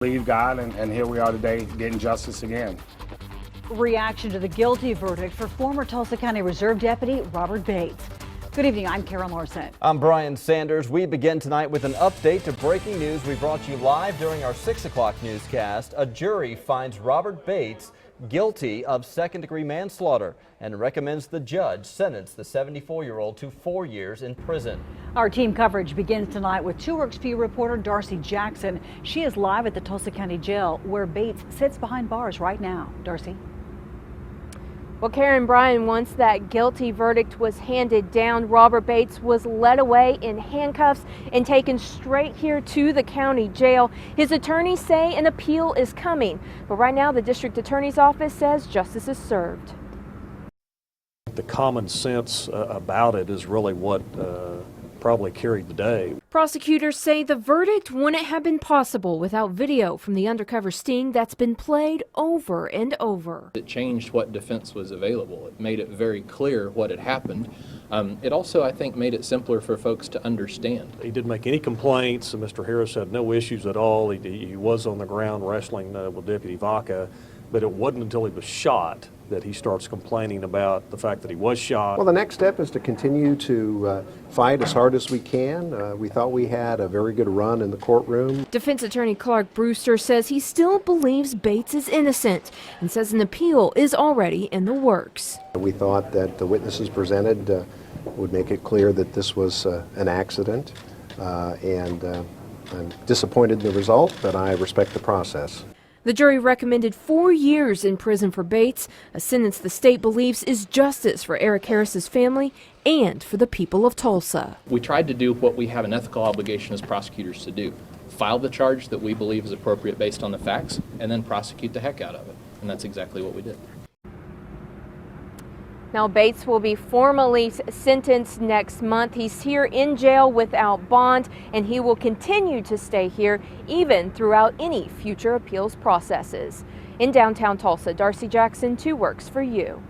Believe God, and here we are today getting justice again. Reaction to the guilty verdict for former Tulsa County Reserve Deputy Robert Bates. Good evening, I'm Karen Larson. I'm Brian Sanders. We begin tonight with an update to breaking news we brought you live during our 6 o'clock newscast. A jury finds Robert Bates guilty of second-degree manslaughter and recommends the judge sentence the 74-year-old to 4 years in prison. Our team coverage begins tonight with 2 Works for You reporter Darcy Jackson. She is live at the Tulsa County Jail where Bates sits behind bars right now. Darcy. Well, Karen, Brian, once that guilty verdict was handed down, Robert Bates was led away in handcuffs and taken straight here to the county jail. His attorneys say an appeal is coming, but right now the district attorney's office says justice is served. The common sense about it is really what probably carried the day. Prosecutors say the verdict wouldn't have been possible without video from the undercover sting that's been played over and over. It changed what defense was available. It made it very clear what had happened. It also, I think, made it simpler for folks to understand. He didn't make any complaints. Mr. Harris had no issues at all. He was on the ground wrestling with Deputy Vaca, but it wasn't until he was shot that he starts complaining about the fact that he was shot. Well, the next step is to continue to fight as hard as we can. We thought we had a very good run in the courtroom. Defense attorney Clark Brewster says he still believes Bates is innocent and says an appeal is already in the works. We thought that the witnesses presented would make it clear that this was an accident, and I'm disappointed in the result, but I respect the process. The jury recommended 4 years in prison for Bates, a sentence the state believes is justice for Eric Harris's family and for the people of Tulsa. We tried to do what we have an ethical obligation as prosecutors to do. File the charge that we believe is appropriate based on the facts, and then prosecute the heck out of it. And that's exactly what we did. Now, Bates will be formally sentenced next month. He's here in jail without bond, and he will continue to stay here even throughout any future appeals processes. In downtown Tulsa, Darcy Jackson, 2 Works for You.